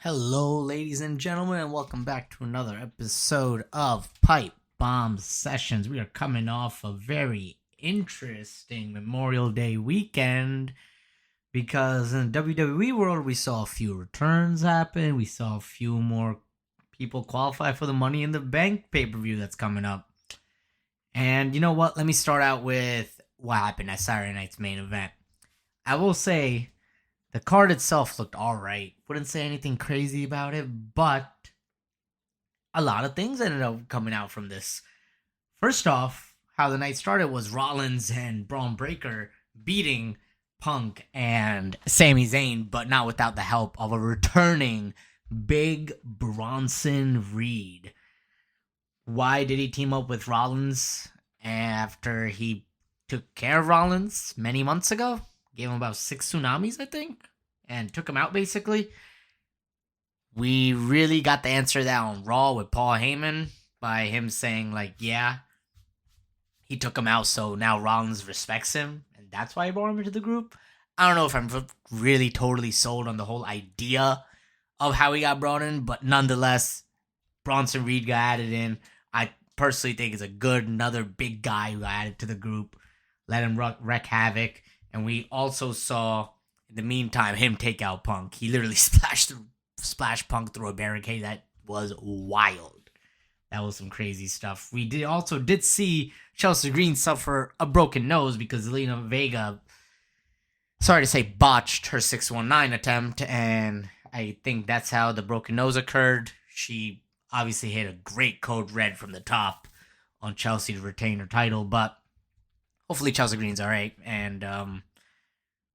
Hello, ladies and gentlemen, and welcome back to another episode of Pipe Bomb Sessions. We are coming off a very interesting Memorial Day weekend because in the WWE world, we saw a few returns happen. We saw a few more people qualify for the Money in the Bank pay-per-view that's coming up. And you know what? Let me start out with what happened at Saturday night's main event. I will say the card itself looked alright. Wouldn't say anything crazy about it, but a lot of things ended up coming out from this. First off, how the night started was Rollins and Braun Breaker beating Punk and Sami Zayn, but not without the help of a returning Big Bronson Reed. Why did he team up with Rollins after he took care of Rollins many months ago? Gave him about 6 tsunamis, I think, and took him out, basically. We really got the answer to that on Raw with Paul Heyman by him saying, yeah, he took him out, so now Rollins respects him, and that's why he brought him into the group. I don't know if I'm really totally sold on the whole idea of how he got brought in, but nonetheless, Bronson Reed got added in. I personally think it's another big guy who got added to the group. Let him wreak havoc. And we also saw, in the meantime, him take out Punk. He literally splashed Punk through a barricade. That was wild. That was some crazy stuff. We did see Chelsea Green suffer a broken nose because Zelina Vega, sorry to say, botched her 619 attempt. And I think that's how the broken nose occurred. She obviously hit a great code red from the top on Chelsea to retain her title. But hopefully Chelsea Green's all right, and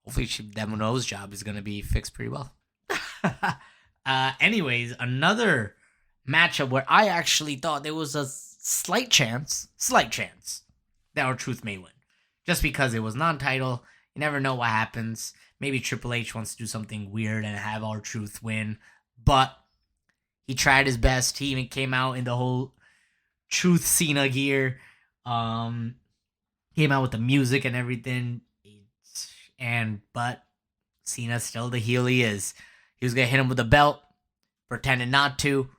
hopefully that nose job is going to be fixed pretty well. Anyways, another matchup where I actually thought there was a slight chance that R-Truth may win. Just because it was non-title, you never know what happens. Maybe Triple H wants to do something weird and have R-Truth win, but he tried his best. He even came out in the whole Truth Cena gear. Came out with the music and everything, but Cena's still the heel he is. He was gonna hit him with the belt, pretended not to,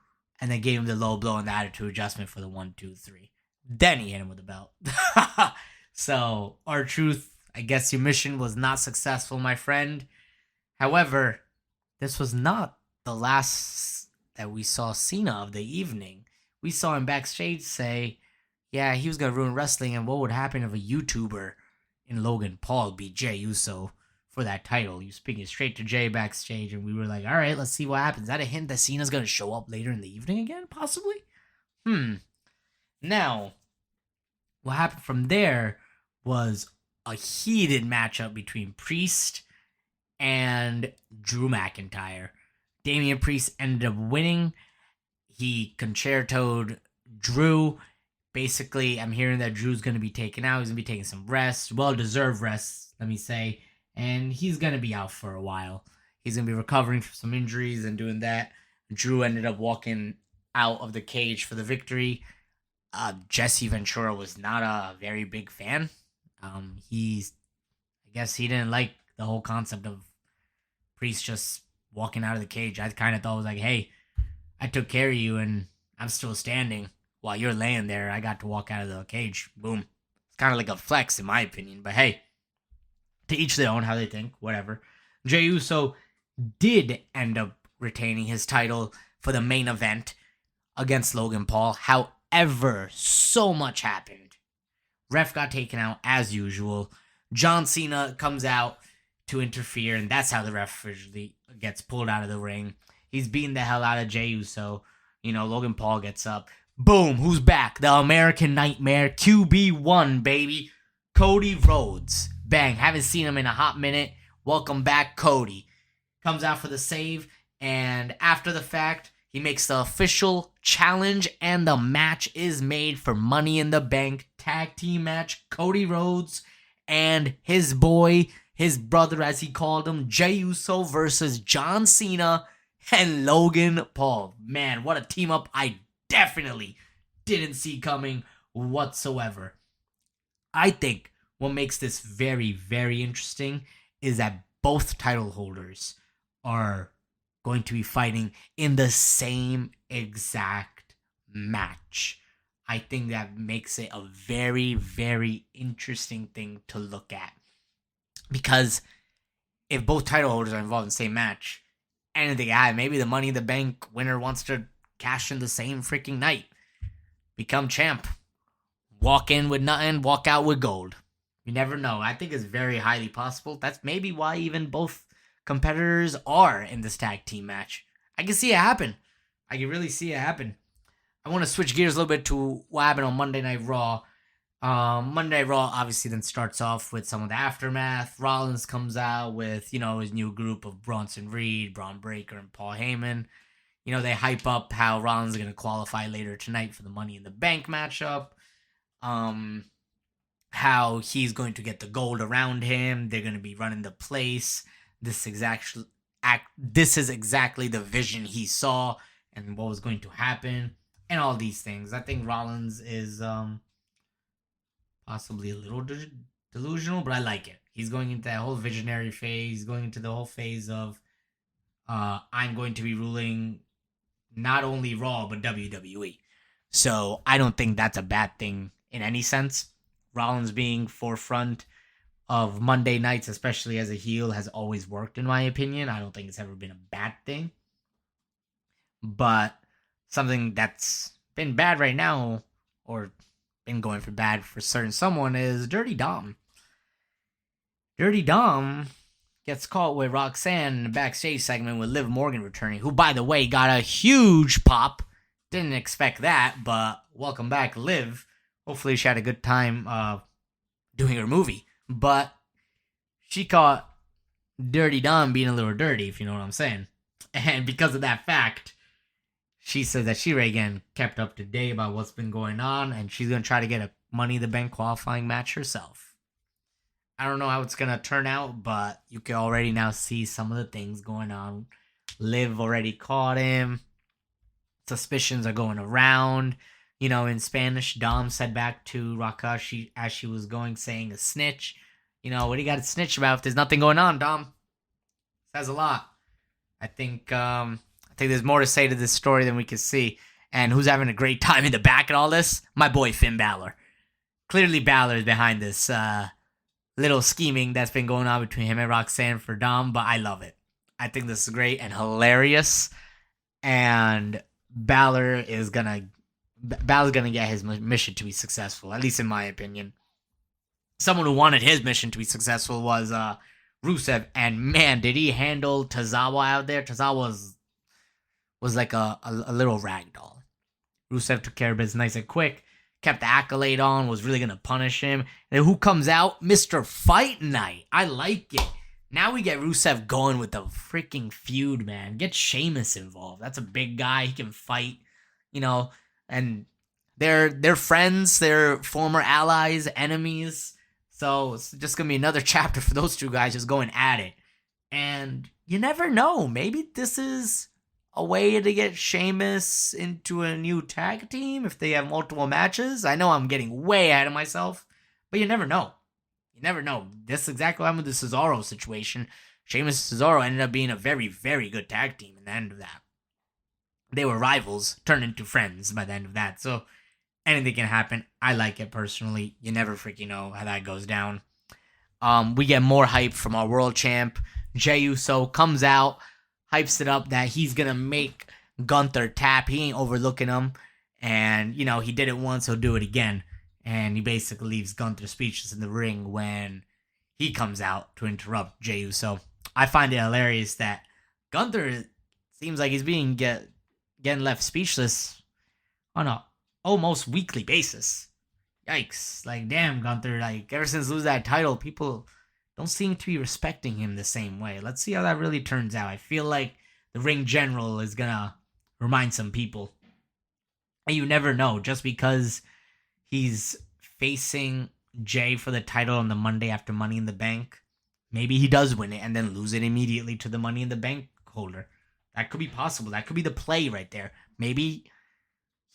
and then gave him the low blow and the attitude adjustment for the 1, 2, 3. Then he hit him with the belt. So R-Truth, I guess your mission was not successful, my friend. However, this was not the last that we saw Cena of the evening. We saw him backstage say, yeah, he was going to ruin wrestling, and what would happen if a YouTuber in Logan Paul beat Jey Uso for that title? You speaking straight to Jey backstage, and we were like, all right, let's see what happens. Is that a hint that Cena's going to show up later in the evening again, possibly? Now, what happened from there was a heated matchup between Priest and Drew McIntyre. Damian Priest ended up winning. He concertoed Drew. Basically, I'm hearing that Drew's going to be taken out. He's going to be taking some rest. Well-deserved rest, let me say. And he's going to be out for a while. He's going to be recovering from some injuries and doing that. Drew ended up walking out of the cage for the victory. Jesse Ventura was not a very big fan. I guess he didn't like the whole concept of Priest just walking out of the cage. I kind of thought it was like, hey, I took care of you and I'm still standing. While you're laying there, I got to walk out of the cage. Boom. It's kind of like a flex, in my opinion. But hey, to each their own, how they think, whatever. Jey Uso did end up retaining his title for the main event against Logan Paul. However, so much happened. Ref got taken out as usual. John Cena comes out to interfere, and that's how the ref usually gets pulled out of the ring. He's beating the hell out of Jey Uso. Logan Paul gets up. Boom, who's back? The American Nightmare, QB1, baby. Cody Rhodes. Bang, haven't seen him in a hot minute. Welcome back, Cody. Comes out for the save, and after the fact, he makes the official challenge, and the match is made for Money in the Bank tag team match. Cody Rhodes and his boy, his brother as he called him, Jey Uso versus John Cena and Logan Paul. Man, what a team up I definitely didn't see coming whatsoever. I think what makes this very, very interesting is that both title holders are going to be fighting in the same exact match. I think that makes it a very, very interesting thing to look at. Because if both title holders are involved in the same match, anything maybe the Money in the Bank winner wants to cash in the same freaking night. Become champ. Walk in with nothing, walk out with gold. You never know. I think it's very highly possible. That's maybe why even both competitors are in this tag team match. I can see it happen. I can really see it happen. I want to switch gears a little bit to what happened on Monday Night Raw. Monday Night Raw obviously then starts off with some of the aftermath. Rollins comes out with, his new group of Bronson Reed, Braun Breaker, and Paul Heyman. They hype up how Rollins is going to qualify later tonight for the Money in the Bank matchup. How he's going to get the gold around him. They're going to be running the place. This is exactly the vision he saw and what was going to happen and all these things. I think Rollins is possibly a little delusional, but I like it. He's going into that whole visionary phase. He's going into the whole phase of I'm going to be ruling not only Raw, but WWE. So I don't think that's a bad thing in any sense. Rollins being forefront of Monday nights, especially as a heel, has always worked in my opinion. I don't think it's ever been a bad thing. But something that's been bad right now, or been going for bad for certain someone, is Dirty Dom. Dirty Dom gets caught with Roxanne in the backstage segment with Liv Morgan returning, who, by the way, got a huge pop. Didn't expect that, but welcome back, Liv. Hopefully she had a good time doing her movie. But she caught Dirty Dom being a little dirty, if you know what I'm saying. And because of that fact, she said that she again kept up to date about what's been going on, and she's going to try to get a Money in the Bank qualifying match herself. I don't know how it's going to turn out, but you can already now see some of the things going on. Liv already caught him. Suspicions are going around. In Spanish, Dom said back to Raka as she was going, saying a snitch. What do you got to snitch about if there's nothing going on, Dom? Says a lot. I think there's more to say to this story than we can see. And who's having a great time in the back and all this? My boy Finn Balor. Clearly Balor is behind this little scheming that's been going on between him and Roxanne for Dom, but I love it. I think this is great and hilarious. And Balor is gonna get his mission to be successful, at least in my opinion. Someone who wanted his mission to be successful was Rusev, and man, did he handle Tozawa out there. Tozawa was like a little rag doll. Rusev took care of business nice and quick, kept the accolade on, was really going to punish him. And who comes out? Mr. Fight Night. I like it. Now we get Rusev going with the freaking feud, man. Get Sheamus involved. That's a big guy. He can fight, and they're friends. They're former allies, enemies. So it's just going to be another chapter for those two guys just going at it. And you never know. Maybe this is a way to get Sheamus into a new tag team if they have multiple matches. I know I'm getting way ahead of myself, but you never know. You never know. This is exactly what happened with the Cesaro situation. Sheamus and Cesaro ended up being a very, very good tag team in the end of that. They were rivals, turned into friends by the end of that. So anything can happen. I like it personally. You never freaking know how that goes down. We get more hype from our world champ. Jey Uso comes out, hypes it up that he's going to make Gunther tap. He ain't overlooking him. And, he did it once, he'll do it again. And he basically leaves Gunther speechless in the ring when he comes out to interrupt Jey Uso. I find it hilarious that Gunther seems like he's being getting left speechless on a almost weekly basis. Yikes. Like, damn, Gunther. Like, ever since losing that title, people don't seem to be respecting him the same way. Let's see how that really turns out. I feel like the ring general is gonna remind some people. And you never know. Just because he's facing Jey for the title on the Monday after Money in the Bank, maybe he does win it and then lose it immediately to the Money in the Bank holder. That could be possible. That could be the play right there. Maybe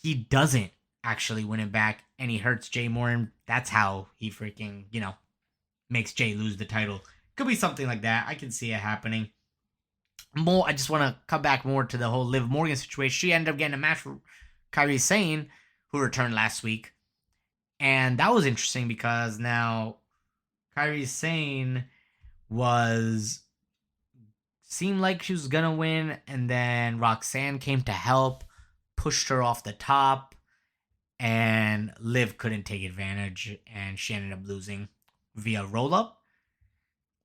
he doesn't actually win it back and he hurts Jey more, and that's how he freaking, makes Jey lose the title. Could be something like that. I can see it happening. more, I just want to come back more to the whole Liv Morgan situation. She ended up getting a match with Kairi Sane, who returned last week. And that was interesting because now Kairi Sane was seemed like she was gonna win, and then Roxanne came to help, pushed her off the top, and Liv couldn't take advantage, and she ended up losing via roll up.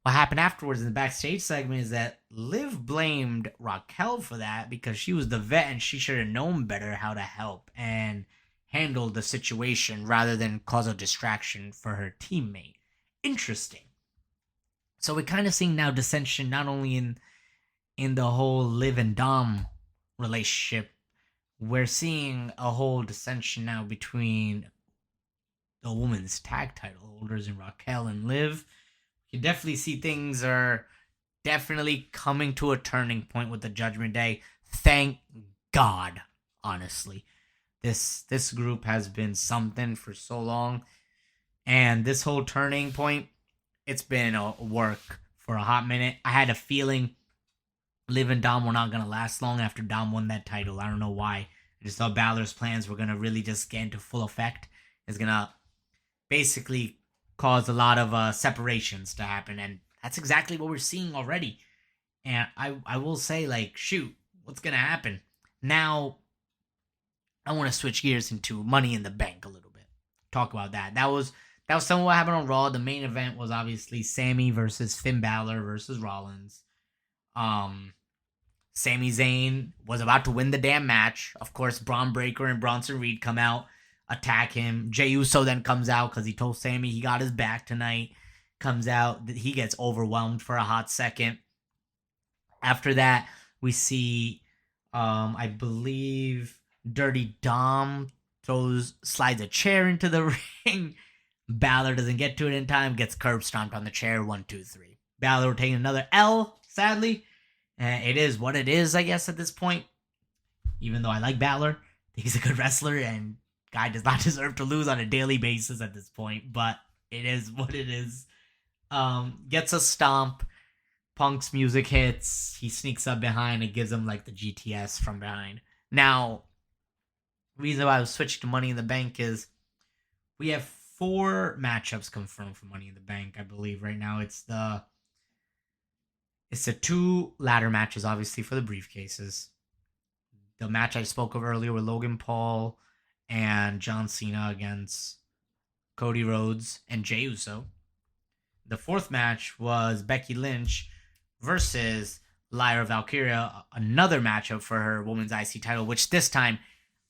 What happened afterwards in the backstage segment is that Liv blamed Raquel for that because she was the vet and she should have known better how to help and handle the situation rather than cause a distraction for her teammate. Interesting. So we're kind of seeing now dissension not only in the whole Liv and Dom relationship, we're seeing a whole dissension now between the women's tag title holders in Raquel and Liv. You definitely see things are definitely coming to a turning point with the Judgment Day. Thank God, honestly. This group has been something for so long, and this whole turning point, it's been a work for a hot minute. I had a feeling Liv and Dom were not gonna last long after Dom won that title. I don't know why. I just thought Balor's plans were gonna really just get into full effect. It's gonna basically cause a lot of separations to happen, and that's exactly what we're seeing already. And I will say, like, shoot, what's gonna happen now? I want to switch gears into Money in the Bank a little bit. Talk about that. That was some of what happened on Raw. The main event was obviously Sami versus Finn Balor versus Rollins. Sami Zayn was about to win the damn match. Of course, Braun Breaker and Bronson Reed come out, attack him. Jey Uso then comes out because he told Sami he got his back tonight. Comes out, he gets overwhelmed for a hot second. After that, we see, I believe, Dirty Dom slides a chair into the ring. Balor doesn't get to it in time, gets curb stomped on the chair. 1, 2, 3. Balor taking another L, sadly. It is what it is, I guess, at this point. Even though I like Balor, he's a good wrestler, and guy does not deserve to lose on a daily basis at this point. But it is what it is. Gets a stomp. Punk's music hits. He sneaks up behind and gives him like the GTS from behind. Now, the reason why I was switching to Money in the Bank is we have 4 matchups confirmed for Money in the Bank. I believe right now it's the 2 ladder matches, obviously, for the briefcases. The match I spoke of earlier with Logan Paul and John Cena against Cody Rhodes and Jey Uso. The 4th match was Becky Lynch versus Lyra Valkyria, another matchup for her women's IC title, which this time,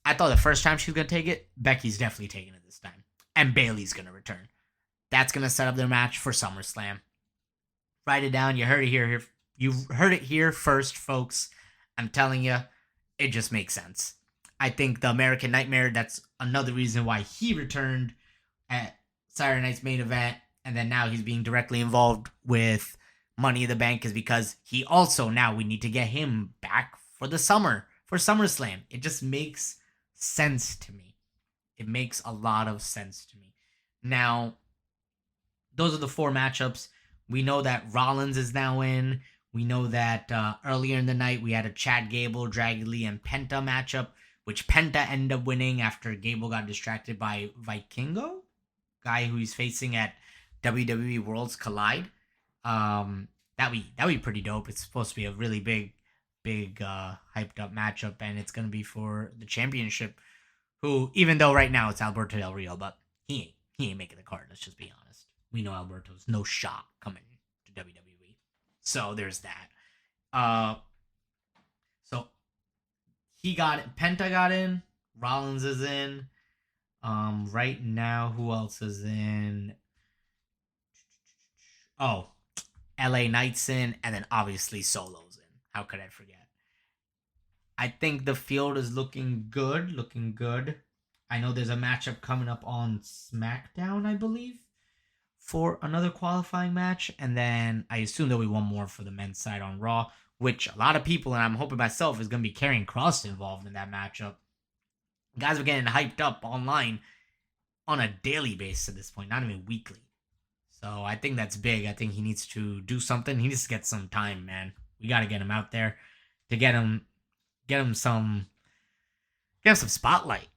I thought the first time she was going to take it, Becky's definitely taking it this time. And Bayley's going to return. That's going to set up their match for SummerSlam. Write it down. You heard it here. You heard it here first, folks. I'm telling you, it just makes sense. I think the American Nightmare, that's another reason why he returned at Saturday Night's main event, and then now he's being directly involved with Money in the Bank, is because he also, now we need to get him back for the summer, for SummerSlam. It just makes sense to me. It makes a lot of sense to me. Now, those are the 4 matchups. We know that Rollins is now in. We know that earlier in the night we had a Chad Gable, Dragon Lee, and Penta matchup, which Penta ended up winning after Gable got distracted by Vikingo, guy who he's facing at WWE Worlds Collide. That'd be pretty dope. It's supposed to be a really big hyped up matchup, and it's gonna be for the championship. Who, even though right now it's Alberto Del Rio, but he ain't making the card. Let's just be honest. We know Alberto's no shot coming to WWE, so there's that. So he got it. Penta got in. Rollins is in. Right now, who else is in? Oh, LA Knight's in, and then obviously Solo's in. How could I forget? I think the field is looking good. I know there's a matchup coming up on SmackDown, I believe, for another qualifying match, and then I assume there'll be one more for the men's side on Raw, which a lot of people, and I'm hoping myself, is going to be Karrion Kross involved in that matchup. Guys are getting hyped up online on a daily basis at this point, not even weekly. So I think that's big. I think he needs to do something. He needs to get some time, man. We got to get him out there to get him some spotlight.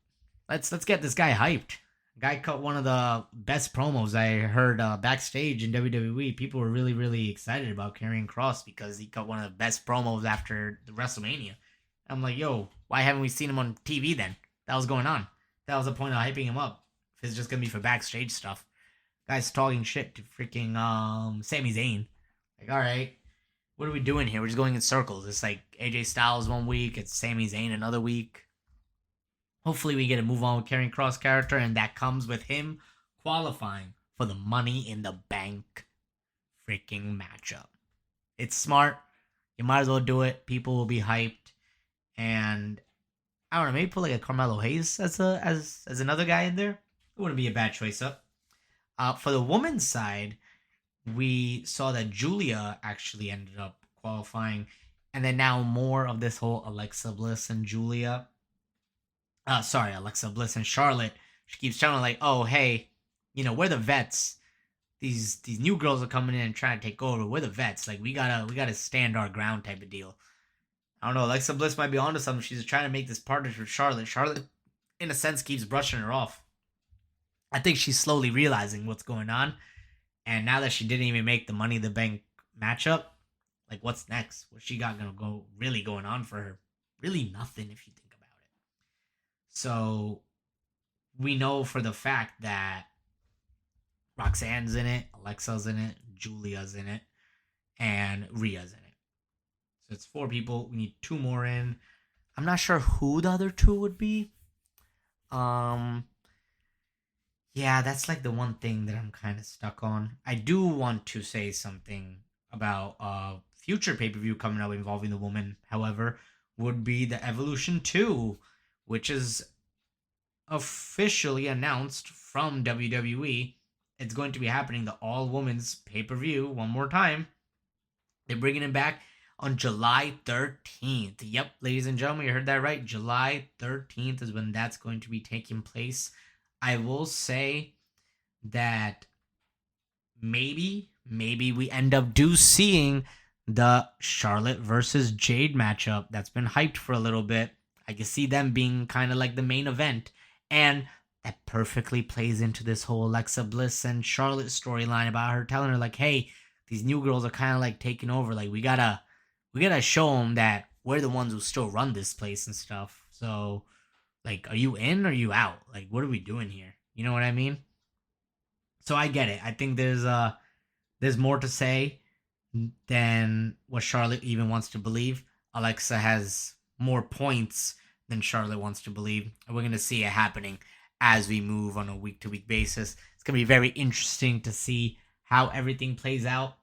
Let's get this guy hyped. Guy cut one of the best promos I heard backstage in WWE. People were really, really excited about Karrion Kross because he cut one of the best promos after the WrestleMania. I'm like, yo, why haven't we seen him on TV then? That was going on. That was the point of hyping him up. If it's just gonna be for backstage stuff. Guy's talking shit to freaking Sami Zayn. Like, all right, what are we doing here? We're just going in circles. It's like AJ Styles one week, it's Sami Zayn another week. Hopefully we get to move on with Karrion Kross character, and that comes with him qualifying for the Money in the Bank freaking matchup. It's smart. You might as well do it. People will be hyped. And I don't know, maybe put like a Carmelo Hayes as another guy in there. It wouldn't be a bad choice up. For the women's side, we saw that Julia actually ended up qualifying. And then now more of this whole Alexa Bliss and Alexa Bliss and Charlotte. She keeps telling like, oh, hey, we're the vets. These new girls are coming in and trying to take over. We're the vets. Like, we gotta stand our ground type of deal. I don't know. Alexa Bliss might be onto something. She's trying to make this partnership with Charlotte. Charlotte, in a sense, keeps brushing her off. I think she's slowly realizing what's going on. And now that she didn't even make the Money in the Bank matchup, like, what's next? What's she got going on for her? Really nothing if you think about it. So we know for the fact that Roxanne's in it, Alexa's in it, Julia's in it, and Rhea's in it. So it's 4 people. We need 2 more in. I'm not sure who the other 2 would be. Yeah, that's like the one thing that I'm kind of stuck on. I do want to say something about future pay-per-view coming up involving the woman, however, would be the Evolution 2, which is officially announced from WWE. It's going to be happening, the all-women's pay-per-view, one more time. They're bringing it back on July 13th. Yep, ladies and gentlemen, you heard that right. July 13th is when that's going to be taking place. I will say that maybe we end up seeing the Charlotte versus Jade matchup that's been hyped for a little bit. I can see them being kind of like the main event, and that perfectly plays into this whole Alexa Bliss and Charlotte storyline about her telling her like, hey, these new girls are kind of like taking over. Like, we gotta show them that we're the ones who still run this place and stuff. So, like, are you in or are you out? Like, what are we doing here? You know what I mean? So I get it. I think there's more to say than what Charlotte even wants to believe. Alexa has more points than Charlotte wants to believe. And we're going to see it happening as we move on a week-to-week basis. It's going to be very interesting to see how everything plays out.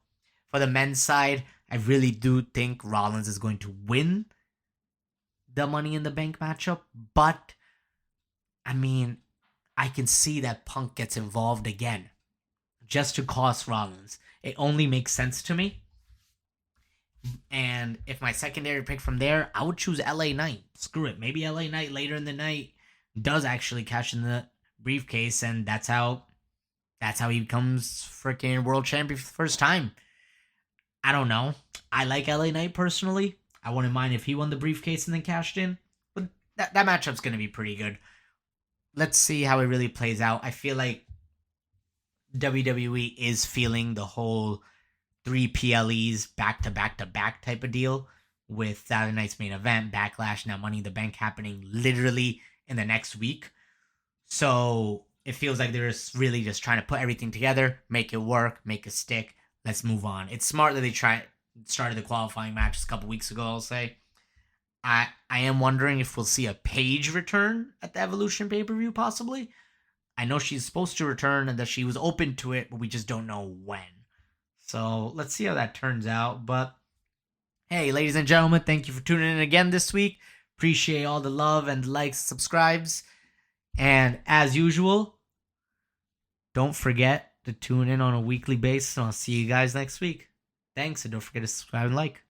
For the men's side, I really do think Rollins is going to win the Money in the Bank matchup, but I mean, I can see that Punk gets involved again just to cost Rollins. It only makes sense to me. And if my secondary pick from there, I would choose LA Knight. Screw it. Maybe LA Knight later in the night does actually cash in the briefcase, and that's how he becomes freaking world champion for the first time. I don't know. I like LA Knight personally. I wouldn't mind if he won the briefcase and then cashed in. But that matchup's going to be pretty good. Let's see how it really plays out. I feel like WWE is feeling the whole 3 PLEs back-to-back-to-back type of deal with Saturday Night's Main Event, Backlash, now Money in the Bank happening literally in the next week. So it feels like they're really just trying to put everything together, make it work, make it stick. Let's move on. It's smart that they started the qualifying matches a couple weeks ago, I'll say. I am wondering if we'll see a Paige return at the Evolution pay-per-view, possibly. I know she's supposed to return and that she was open to it, but we just don't know when. So let's see how that turns out. But hey, ladies and gentlemen, thank you for tuning in again this week. Appreciate all the love and likes, subscribes. And as usual, don't forget to tune in on a weekly basis. And I'll see you guys next week. Thanks, and don't forget to subscribe and like.